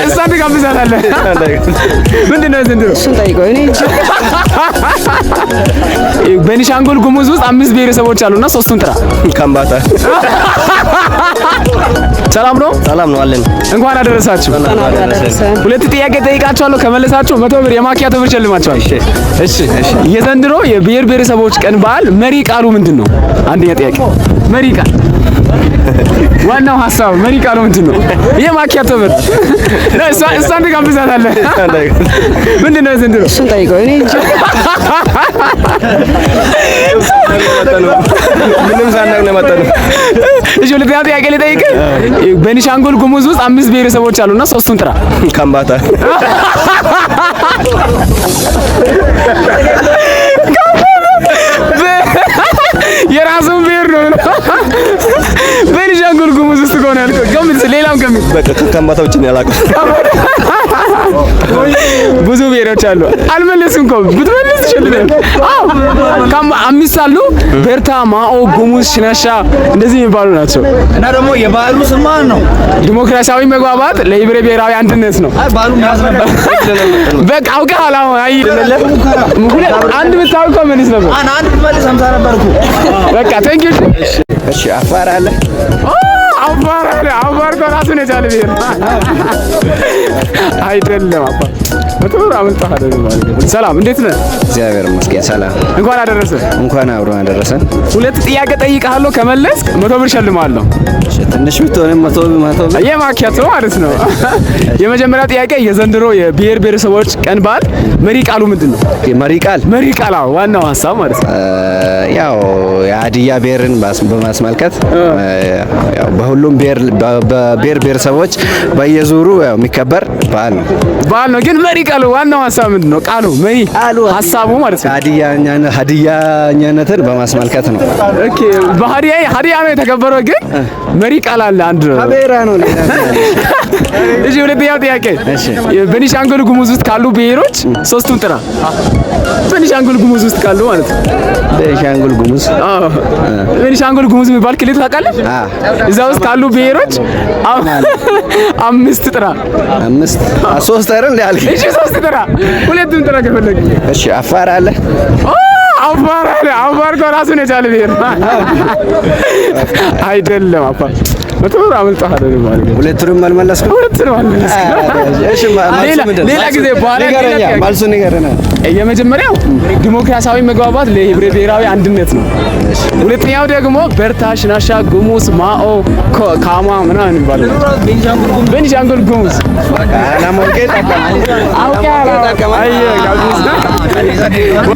እሷን ትጋብዛታለህ። ምንድን ነው ዘንድሮ? እሱን ጠይቀው። እኔ ቤኒሻንጉል ጉሙዝ ውስጥ 5 ብሔረሰቦች አሉና 3ቱን ጥራ። ከምባታ። ሰላም ነው? ሰላም ነው አለን። እንኳን አደረሳችሁ። ሁለት ጥያቄ ጠይቃችኋለሁ። ከመለሳችሁ 100 ብር የማኪያቶ ብር ሸልማችኋል። እሺ። የዘንድሮ የብሔር ብሔረሰቦች ቀን በዓል መሪ ቃሉ ምንድን ነው? አንደኛ ጥያቄ መሪ ቃል ዋናው ሀሳብ መሪ ቃሉ ምንድን ነው? የማኪያቶ ብር እሷን ትጋብዛታለህ። ምንድን ነው ዘንድሮ? እሱን ጠይቀው። እኔ ምንም ሳናቅ ነው የመጣነው። እሺ ሁለተኛ ጥያቄ ልጠይቅህ። ቤኒሻንጉል ጉሙዝ ውስጥ 5 ብሔረሰቦች አሉና 3ቱን ጥራ። ከምባታ። የራሱን ብሔር ነው። ቤኒሻንጉል ጉሙዝ ውስጥ ከሆነ ያልከው ገምት። ሌላም ገምት። በቃ ከምባታ ውጭ ነው ያላውቀው። ብዙ ብሔሮች አሉ። አልመለስኩም እኮ ብትመልስ ትችላለህ። አዎ 5 አሉ። ቤርታ፣ ማኦ፣ ጉሙዝ፣ ሽናሻ እንደዚህ የሚባሉ ናቸው። እና ደግሞ የባህሉ ስም ማን ነው? ዲሞክራሲያዊ መግባባት ለህብረ ብሔራዊ አንድነት ነው። አይ ባሉ ያዝነበር። በቃ አውቀሃል። አሁን አይ አንድ ብታውቀው መልስ ነበር። አንድ መልስ 50 ነበርኩ። በቃ ቴንክ ዩ። እሺ አፋር አለ። አፋር እኮ ራሱን የቻለ ብሔር አይደለም። አፋር በጥሩ አመጣህ አይደለም ማለት ነው። ሰላም እንዴት ነህ? እግዚአብሔር ይመስገን ሰላም። እንኳን አደረሰ። እንኳን አብሮ አደረሰን። ሁለት ጥያቄ ጠይቀሃለሁ። ከመለስክ 100 ብር ሸልማለሁ። ትንሽ ብትሆንም 100 ብር የማኪያቶ ማለት ነው። የመጀመሪያ ጥያቄ የዘንድሮ የብሔር ብሔረሰቦች ቀን በዓል መሪ ቃሉ ምንድን ነው? መሪ ቃል ዋናው ሀሳብ ማለት ነው። ያው የሀዲያ ብሔርን በማስመልከት ያው በሁሉም ብሔር ብሔረሰቦች በየዙሩ ያው የሚከበር በዓል ነው። ግን መሪ ቃሉ ዋናው ሀሳብ ምንድን ነው? ቃሉ ሀሳቡ ማለት ነው። ሀዲያኛነትን በማስመልከት ነው። ኦኬ በሀዲያ ነው የተከበረው። ግን መሪ ቃል አለ አንድ አቤራ ነው። እሺ ሁለተኛው ጥያቄ ቤኒሻንጉል ጉሙዝ ውስጥ ካሉ ብሔሮች 3ቱን ጥራ። ቤኒሻንጉል ጉሙዝ ውስጥ ካሉ ማለት ነው። ቤኒሻንጉል ጉሙዝ የሚባል ክልል ታውቃለህ? እዛ ውስጥ ካሉ ብሔሮች 5 ጥራ። 3 አይደል ያልከኝ? እሺ 3 ጥራ። ሁለቱም ጥራ ከፈለግ። እሺ አፋር አለ። አፋር እኮ ራሱን የቻለ ብሔር አይደለም። አፋር በጥሩ አመልጣህ አይደለም ማለት ነው። ሁለቱንም አልመለስኩም። እሺ ሌላ ጊዜ በኋላ ማልሱን ንገረና። የመጀመሪያው ዲሞክራሲያዊ መግባባት ለህብረ ብሔራዊ አንድነት ነው። ሁለተኛው ደግሞ በርታ፣ ሽናሻ፣ ጉሙዝ፣ ማኦ፣ ካማ ምናምን ይባላል። ቤኒሻንጉል ጉሙዝ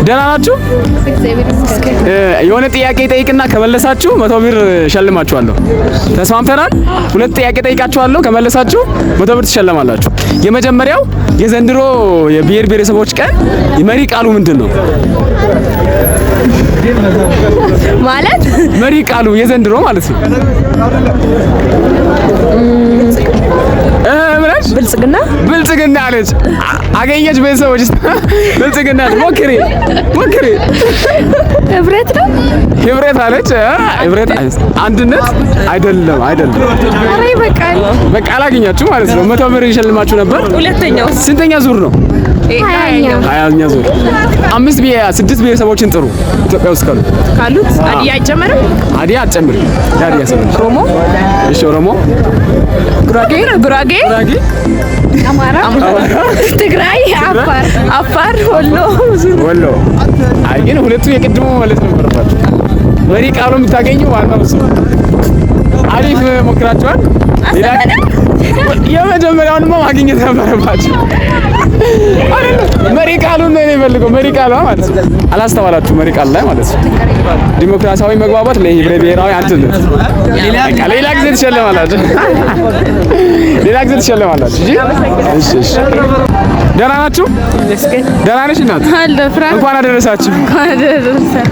ደህና ናችሁ? የሆነ ጥያቄ ጠይቅና ከመለሳችሁ 100 ብር ሸልማችኋለሁ። ተስማምተናል? ሁለት ጥያቄ ጠይቃችኋለሁ። ከመለሳችሁ 100 ብር ትሸለማላችሁ። የመጀመሪያው የዘንድሮ የብሔር ብሔረሰቦች ቀን መሪ ቃሉ ምንድን ነው? ማለት መሪ ቃሉ የዘንድሮ ማለት ነው። ብልጽግና አለች። አገኘች ቤተሰቦች ብልጽግና ሞክሪ ህብረት ነው። ህብረት አለች። ህብረት አንድነት አይደለም። አሬ በቃ አላገኛችሁ ማለት ነው። 100 ብር ይሸልማችሁ ነበር። ሁለተኛው ስንተኛ ዙር ነው? 20ኛ ዙር። 6 ብሔረሰቦችን ጥሩ ኢትዮጵያ ውስጥ ካሉት ሀዲያ አይጨመርም? ሀዲያ አትጨምርም። ሀዲያ ሰምተሽ ኦሮሞ? እሺ ኦሮሞ፣ ጉራጌ፣ አማራ፣ ትግራይ፣ አፋር፣ ወሎ። አይ ግን ሁለቱ የቅድሙ ማለት ነበረባችሁ። መሪ ቃሉ የምታገኘው ዋናው እሱ። አሪፍ ሞክራችኋል። የመጀመሪያውንማ ማግኘት ነበረባችሁ። መሪ ቃሉን ነው የሚፈልገው። መሪ ቃሉ ማለት ነው። አላስተዋላችሁ? መሪ ቃል ላይ ማለት ነው ዲሞክራሲያዊ መግባባት ለህብረ ብሔራዊ አንድነት። ሌላ ጊዜ ትሸለማላችሁ። እሺ ደህና ናችሁ? ደህና ነሽ እናት? እንኳን አደረሳችሁ።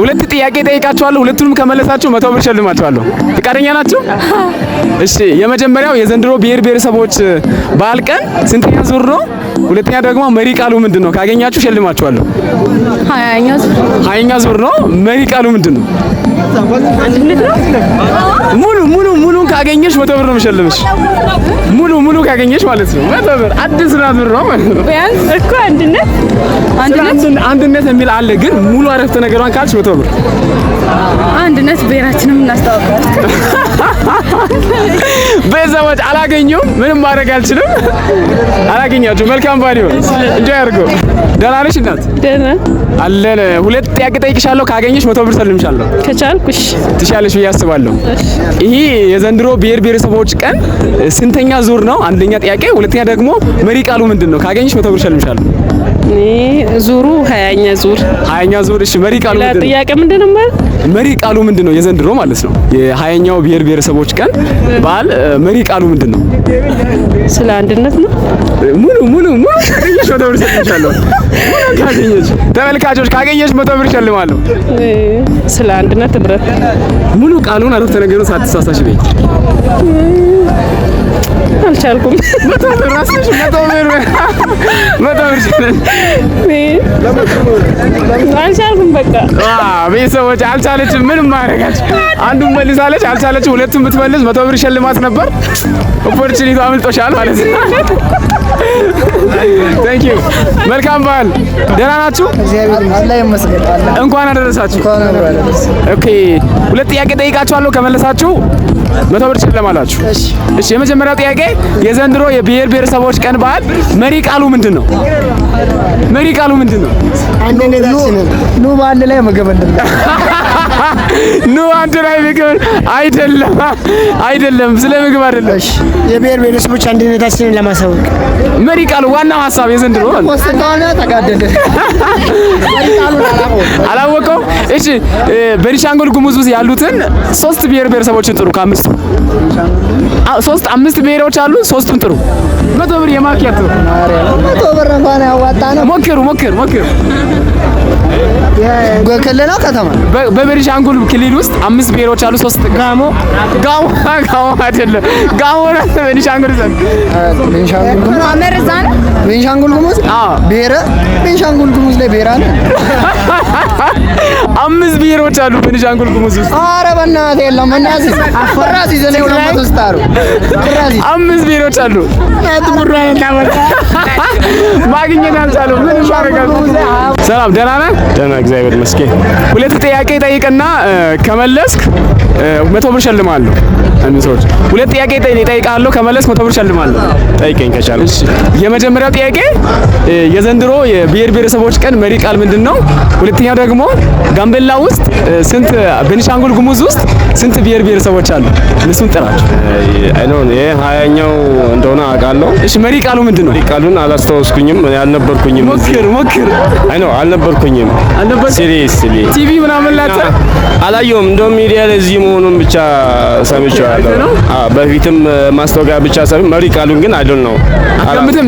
ሁለት ጥያቄ ጠይቃችኋለሁ። ሁለቱንም ከመለሳችሁ 100 ብር ሸልማችኋለሁ። ፈቃደኛ ናችሁ? እሺ የመጀመሪያው የዘንድሮ ብሔር ብሔረሰቦች በዓል ቀን ስንተኛ ዙር ነው? ሁለተኛ ደግሞ መሪ ቃሉ ምንድን ነው? ካገኛችሁ ሸልማችኋለሁ። 20ኛ ዙር ነው። መሪ ቃሉ ምንድን ነው? አንድነት ነው። ሙሉን ካገኘሽ 100 ብር ነው የምሸልምሽ። ሙሉ ካገኘሽ ማለት ነው 100 ብር። አዲስ ብር ነው ማለት ነው። ቢያንስ እኮ አንድነት የሚል አለ፣ ግን ሙሉ አረፍተ ነገሯን ካልሽ 100 ብር። አንድነት ብሔራችንን እናስተዋውቃለን። ቤተሰቦች አላገኘሁም፣ ምንም ማድረግ አልችልም። አላገኛችሁ። መልካም ባል ይሁን። እንጆይ አድርጎ። ደህና ነሽ እናት? ደህና አለን። 2 ጥያቄ ጠይቅሻለሁ። ካገኘሽ 100 ብር ሰልምሻለሁ። ከቻልኩሽ ትሻለሽ ብዬ አስባለሁ። ይሄ የዘንድሮ ብሔር ብሔረሰቦች ቀን ስንተኛ ዙር ነው? አንደኛ ጥያቄ። ሁለተኛ ደግሞ መሪ ቃሉ ምንድን ነው? ካገኘሽ 100 ብር ሰልምሻለሁ። ዙሩ 20ኛ ዙር 20ኛ ዙር። እሺ መሪ ቃሉ ምንድን ነው? ጥያቄ ምንድን ነው ማለት? መሪ ቃሉ ምንድን ነው? የዘንድሮ ማለት ነው የ20ኛው ብሔር ብሔረሰቦች ቀን በዓል መሪ ቃሉ ምንድን ነው? ስለ አንድነት ነው። ሙሉ ካገኘሽ 100 ብር ሰልምሻለሁ። ካገኘሽ ተመልካቾች ካገኘሽ 100 ብር ሸልማለሁ። ስለ አንድነት ህብረት። ሙሉ ቃሉን አረፍተ ነገሩን ሳትሳሳሽ በይ። አልቻልኩም። 100 ብር ራስሽ 100 ብር አልቻልኩም። በቃ ቤተሰቦች አልቻለችም። ምንም ማድረጋች። አንዱን መልሳለች፣ አልቻለችም። ሁለቱም ብትመልስ 100 ብር ሸልማት ነበር። ኦፖርቹኒቲ አምልጦሻል ማለት ነው። ታንክ ዩ። መልካም በዓል። ደህና ናችሁ? እንኳን አደረሳችሁ። ኦኬ 2 ጥያቄ ጠይቃችኋለሁ። ከመለሳችሁ 100 ብር ትሸለማላችሁ። እሺ የመጀመሪያው ጥያቄ የዘንድሮ የብሔር ብሔረሰቦች ቀን በዓል መሪ ቃሉ ምንድን ነው? መሪ ቃሉ ምንድን ነው? ኑ በአንድ ላይ ምግብ እንብላ። ኑ አንድ ላይ ምግብ አይደለም። ስለ ምግብ አይደለም። የብሔር ብሔረሰቦች አንድነታችንን ለማሳወቅ መሪ ቃሉ ዋናው ሀሳብ የዘንድሮ ተጋደደ። አላወቀው። እሺ ቤኒሻንጉል ጉሙዝ ውስጥ ያሉትን 3 ብሔር ብሔረሰቦችን ጥሩ። ከ5 5 ብሔሮች አሉ። 3ቱን ጥሩ። 100 ብር የማኪያቶ 100 ብር እንኳን ያዋጣ ነው። ሞክሩ። ክልል ነው ከተማ? በቤኒሻንጉል ክልል ውስጥ 5 ብሔሮች አሉ። 3 ጋሞ አይደለም። ጋሞ ነው ቤኒሻንጉል ውስጥ። ቤኒሻንጉል ጉሙዝ ብሔረ ቤኒሻንጉል ጉሙዝ ላይ ብሔር አለ። 5 ብሔሮች አሉ ቤኒሻንጉል ጉሙዝ ውስጥ። ኧረ በእናትህ የለም። በእናትህ አፈራሲ ዘኔ 5 ብሔሮች አሉ። ማግኘት አልቻሉም። ምን ይባረጋል? ሰላም ደህና ነህ? ደህና እግዚአብሔር ይመስገን። 2 ጥያቄ ጠይቅና ከመለስክ 100 ብር ሸልማለሁ። አንዱ ሰዎች 2 ጥያቄ ጠይቃለሁ። ከመለስክ 100 ብር ሸልማለሁ። ጠይቀኝ ከቻለ። እሺ የመጀመሪያው ጥያቄ የዘንድሮ የብሔር ብሔረሰቦች ቀን መሪ ቃል ምንድን ነው? ሁለተኛው ደግሞ ጋምቤላ ውስጥ ስንት ቤኒሻንጉል ጉሙዝ ውስጥ ስንት ብሔር ብሔረሰቦች አሉ? እነሱን ጥራቸው። ይሄ 20ኛው እንደሆነ አውቃለሁ። እሺ መሪ ቃሉ ምንድን ነው? መሪ ቃሉን አላስታወስኩኝም። አልነበርኩኝም። ሞክር። አልነበርኩኝም። ሲሪየስሊ ቲቪ ምናምን ላይ አላየሁም። እንደውም ሚዲያ ላይ እዚህ መሆኑን ብቻ ሰምቼዋለሁ። በፊትም ማስታወቂያ ብቻ ሰምቼ መሪ ቃሉን ግን አይደል ነው።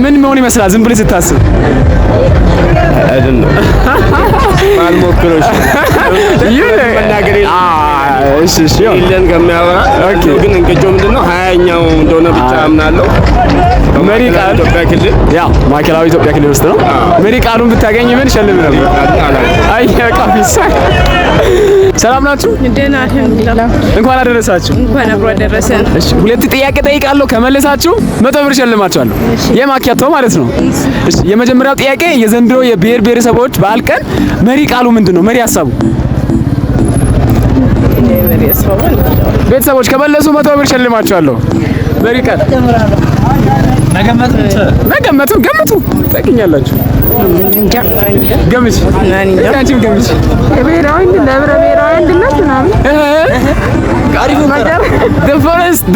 ምን መሆን ይመስላል ዝም ብለህ ስታስብ? አይደል ነው አልሞክሮሽ መናገር እሺ ይለን ከሚያወራ ግን እንቅጮ ምንድነው 20ኛው እንደሆነ ብቻ አምናለሁ። መሪ ቃል ኢትዮጵያ ክልል ማዕከላዊ ኢትዮጵያ ክልል ውስጥ ነው። መሪ ቃሉን ብታገኝ ምን ሸልም ነበር? ቃፊሳ ሰላም ናችሁ? ደህና አልሐምዱሊላህ። እንኳን አደረሳችሁ። እንኳን አብሮ አደረሰን። እሺ 2 ጥያቄ ጠይቃለሁ። ከመለሳችሁ 100 ብር ሸልማችኋለሁ። የማኪያቶ ማለት ነው። እሺ የመጀመሪያው ጥያቄ የዘንድሮ የብሔር ብሔረሰቦች በዓል ቀን መሪ ቃሉ ምንድን ነው? መሪ ሀሳቡ ቤተሰቦች ከመለሱ 100 ብር ሸልማችኋለሁ። መሪ ቃል ገምቱ ታገኛላችሁ። ገምች አንቺም ገምች። ብሔራዊ አንድነት ምናምን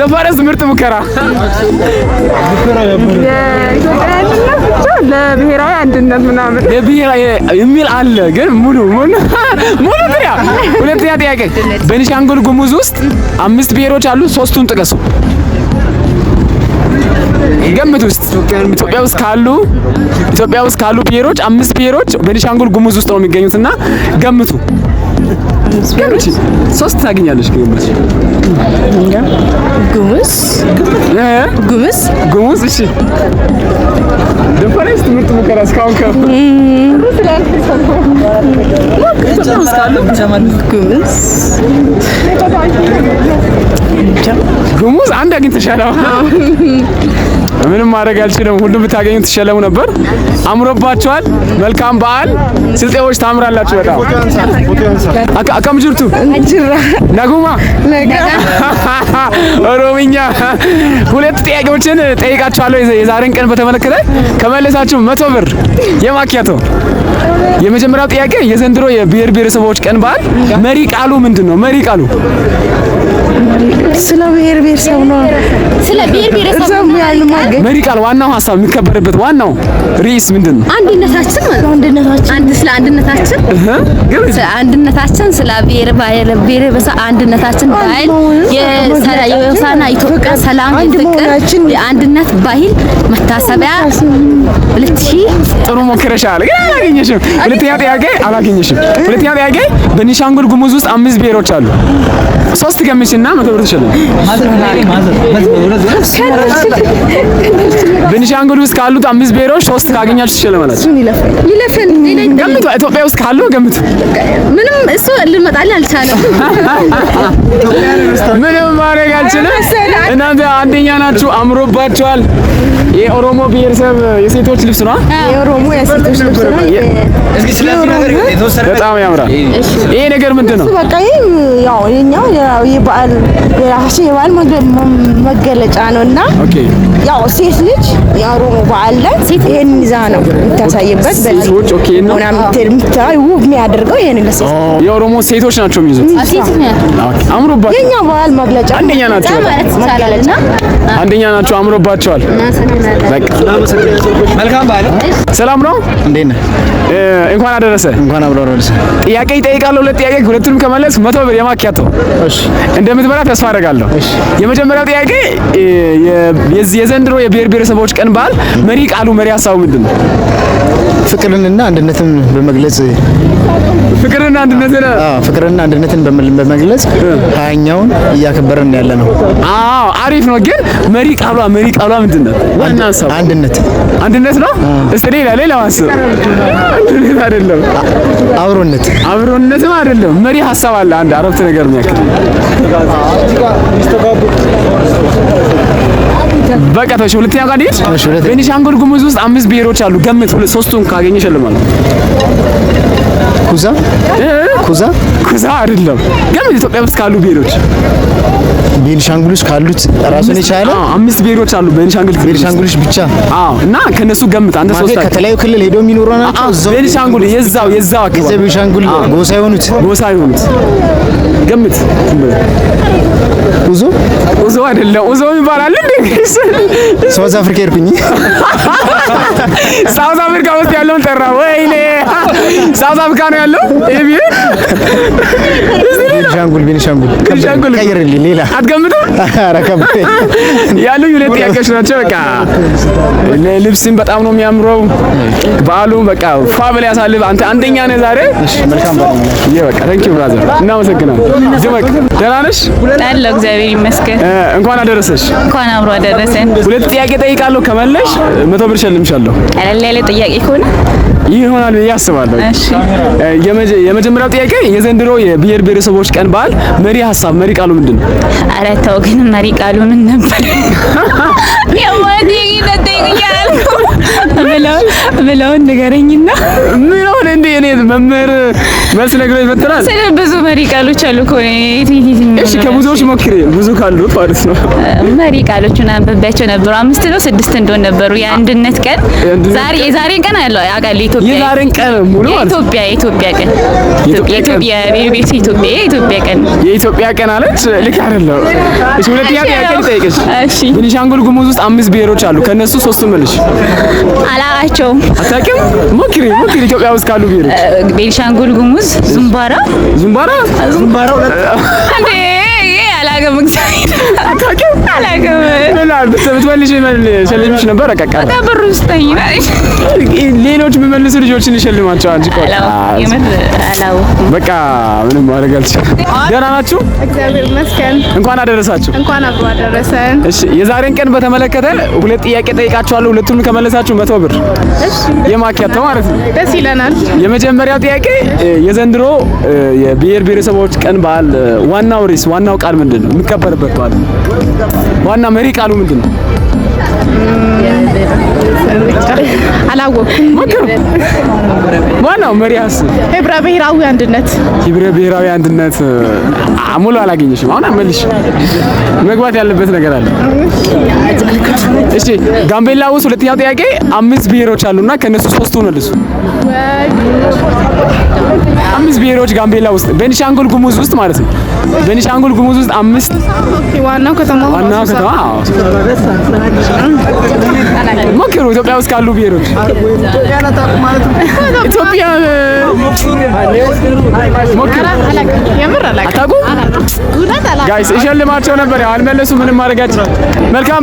ደፈረስ ምርጥ ሙከራ ለብሔራዊ አንድነት ምናምን የሚል አለ፣ ግን ሙሉ ብያ። 2ኛ ጥያቄ ቤኒሻንጉል ጉሙዝ ውስጥ 5 ብሔሮች አሉ። 3ቱን ጥቀሱ። ገምት ውስጥ ኢትዮጵያ ውስጥ ካሉ ብሔሮች 5 ብሔሮች ቤኒሻንጉል ጉሙዝ ውስጥ ነው የሚገኙትና ገምቱ። ገምቺ 3 ታገኛለሽ። ጉሙዝ። እሺ ደፈረስ ትምህርት ሙከራ እስካሁን ከፍ ጉሙዝ አንድ አግኝተሻል። ምንም ማድረግ አልችልም። ሁሉም ብታገኙ ትሸለሙ ነበር። አምሮባችኋል። መልካም በዓል። ስልጤዎች ታምራላችሁ በጣም። አካም ጅርቱ ነጉማ ኦሮምኛ። ሁለት ጥያቄዎችን ጠይቃችኋለሁ የዛሬን ቀን በተመለከተ ከመለሳችሁ 100 ብር የማኪያቶ። የመጀመሪያው ጥያቄ የዘንድሮ የብሔር ብሔረሰቦች ቀን በዓል መሪ ቃሉ ምንድነው? መሪ ቃሉ ስለ ብሔር ብሔረሰብ ነው። ስለ ብሔር ብሔረሰብ መሪ ቃል ዋናው ሀሳብ የሚከበርበት ዋናው ርዕስ ምንድን ነው? አንድነታችን ማለት አንድነታችን ስለ አንድነታችን ስለ አንድነታችን ስለ ብሔር ብሔረሰብ አንድነታችን ባህል የሆሳዕና ኢትዮጵያ ሰላም ፍቅር የአንድነት ባህል መታሰቢያ 2000 ጥሩ ሞክረሻል ግን አላገኘሽም። ሁለተኛ ጥያቄ አላገኘሽም። ሁለተኛ ጥያቄ በቤኒሻንጉል ጉሙዝ ውስጥ 5 ብሔሮች አሉ። 3 ገምሽና 100 ብር ትሸለሚ። ቤኒሻንጉል ውስጥ ካሉት 5 ብሔሮች 3 ካገኛችሁ ትሸለማላችሁ። ይለፈን ገምቱ። ኢትዮጵያ ውስጥ ካሉ ገምቱ። ምንም እሱ ልመጣልህ አልቻለም። ምንም ማድረግ አልችልም። እናንተ አንደኛ ናችሁ። አምሮባችኋል። የኦሮሞ ብሔረሰብ የሴቶች ልብስ ነው። የኦሮሞ የሴቶች ልብስ ነው። እስኪ ስለዚህ ነገር በጣም ያምራል። ይሄ ነገር ምንድን ነው? በቃ ያው የኛው የበዓል የራሳችን የበዓል መገለጫ ነውና ያው ሴት ልጅ የኦሮሞ በዓል ላይ ይሄን ይዛ ነው የምታሳይበት። ሴቶች ኦኬ ነው የምታይ ውብ የሚያደርገው ይሄን ለሴት የኦሮሞ ሴቶች ናቸው የሚይዙት። አምሮባችኋል። የኛ በዓል መግለጫ አንደኛ ናቸው። አንደኛ ናቸው። አምሮባችኋል። በቃ መልካም በዓል። ሰላም ነው። እንዴት ነህ? እንኳን አደረሰ። እንኳን አብሮ አደረሰ። ጥያቄ ይጠይቃለሁ። ሁለት ጥያቄ ሁለቱንም ከመለስ 100 ብር የማኪያቶ። እሺ እንደምትበላ ተስፋ አደርጋለሁ። የመጀመሪያው ጥያቄ የዘንድሮ የብሔር ብሔረሰቦች ቀን በዓል መሪ ቃሉ መሪ ሀሳቡ ምንድን ነው? ፍቅርንና አንድነትን በመግለጽ ፍቅርንና አንድነትን ፍቅርንና አንድነትን በመግለጽ 20ኛውን እያከበረን ያለ ነው። አዎ አሪፍ ነው። ግን መሪ ቃሏ ምንድን ነው? ዋና ሀሳቡ አንድነት ነው። እስቲ ሌላ ማሰብ አንድነት አይደለም። አብሮነትም አይደለም። መሪ ሀሳብ አለ። አንድ አረፍተ ነገር የሚያክል በቃ ተሽ ሁለተኛ ጋር ዲት ቤኒሻንጉል ጉሙዝ ውስጥ 5 ብሔሮች አሉ። ገምት። 3ቱን ካገኘ ይሸልማል። ኩዛ አይደለም። ገምት። ኢትዮጵያ ውስጥ ካሉ ብሔሮች ቤኒሻንጉል ውስጥ ካሉት ራሱን የቻለ 5 ብሔሮች አሉ። ቤኒሻንጉል ብቻ እና ከነሱ ገምት። አንተ 3 ከተለያዩ ክልል ሄዶ የሚኖሩ ናቸው። ቤኒሻንጉል የዛው አካባቢ ቤኒሻንጉል ጎሳ የሆኑት ገምት። ኡዞ አይደለም። ኡዞ ይባላል እንዴ? ሳውዝ አፍሪካ ሄድኩኝ። ሳውዝ አፍሪካ ውስጥ ያለውን ጠራ። ወይኔ ሳውዝ አፍሪካ ነው ያለው። ኤቢ ቤኒሻንጉል ቀይርልኝ። ሌላ አትገምቱ። ያሉኝ ሁለት ጥያቄዎች ናቸው። በቃ ልብስም በጣም ነው የሚያምረው። በዓሉ በቃ ፋሚሊ ያሳልፍ። አንተ አንደኛ ነህ ዛሬ። እሺ መልካም በዓል። በቃ ታንኪ ብራዘር። እናመሰግናለን። ድመቅ ደህና ነሽ? አለሁ እግዚአብሔር ይመስገን። እንኳን አደረሰሽ። እንኳን አብሮ አደረሰን። ሁለት ጥያቄ ጠይቃለሁ። ከመለሽ 100 ብር ሸልምሻለሁ። ቀለል ያለ ጥያቄ ከሆነ ይሆናል ብዬ አስባለሁ። እሺ የመጀመሪያው ጥያቄ የዘንድሮ የብሔር ብሔረሰቦች ቀን በዓል መሪ ሀሳብ መሪ ቃሉ ምንድን ነው? ኧረ ተው ግን መሪ ቃሉ ምን ነበር? ብለውን ንገረኝና ምን እንደ እኔ መምህር መልስ ነግሮ ይፈትናል። ስለ ብዙ መሪ ቃሎች አሉ እኮ። እሺ ከብዙዎች ሞክሪ። ብዙ ካሉት ማለት ነው። መሪ ቃሎቹን አንብቤያቸው ነበሩ። 5 ነው 6 እንደሆነ ነበሩ። የአንድነት ቀን የዛሬን ቀን አለው ያውቃል። የዛሬን ቀን ሙሉ ማለት የኢትዮጵያ ቀን የኢትዮጵያ ቀን አለች። ልክ አይደለም። እሺ ሁለተኛ ጥያቄ ልጠይቅሽ። እሺ ቤኒሻንጉል ጉሙዝ ውስጥ 5 ብሔሮች አሉ። ከነሱ 3ቱን መልሽ። አላውቃቸውም። አታውቂም? ሞክሪ። ኢትዮጵያ ውስጥ ካሉ ብሔሮች ቤኒሻንጉል ጉሙዝ ዙምባራ እንዴ አላውቅም። ብትመልሽ ሸልምሽ ነበር። ብሩ ስጠኝ። ሌሎች የሚመልሱ ልጆችን ይሸልማቸው አንቺ። በቃ ምንም ማድረግ አልችልም። ደህና ናችሁ? እግዚአብሔር ይመስገን። እንኳን አደረሳችሁ። እንኳን አብሮ አደረሰን። እሺ የዛሬን ቀን በተመለከተ ሁለት ጥያቄ ጠይቃችኋለሁ። ሁለቱንም ከመለሳችሁ 100 ብር የማኪያቶ ማለት ነው። ደስ ይለናል። የመጀመሪያው ጥያቄ የዘንድሮ የብሔር ብሔረሰቦች ቀን በዓል ዋናው ርዕስ ዋናው ቃል ምንድን ነው? የሚከበርበት በዓል ዋና መሪ ቃሉ ምንድን ነው? አላወኩም። ዋናው መሪ ሀሳብ ህብረ ብሔራዊ አንድነት። ህብረ ብሔራዊ አንድነት ሙሉ አላገኘሽም። አሁን አመልሽ መግባት ያለበት ነገር አለ። እሺ ጋምቤላ ውስጥ ሁለተኛው ጥያቄ 5 ብሔሮች አሉና ከነሱ 3ቱ መልሱ። 5 ብሔሮች ጋምቤላ ውስጥ ቤኒሻንጉል ጉሙዝ ውስጥ ማለት ነው። ቤኒሻንጉል ጉሙዝ ውስጥ 5 ዋናው ከተማ ሞክሩ። ኢትዮጵያ ውስጥ ካሉ ብሔሮች ኢትዮጵያ ሞክሩ። አታውቁም? ጋይስ እሸልማቸው ነበር። ያው አልመለሱ። ምንም ማድረጋችሁ መልካም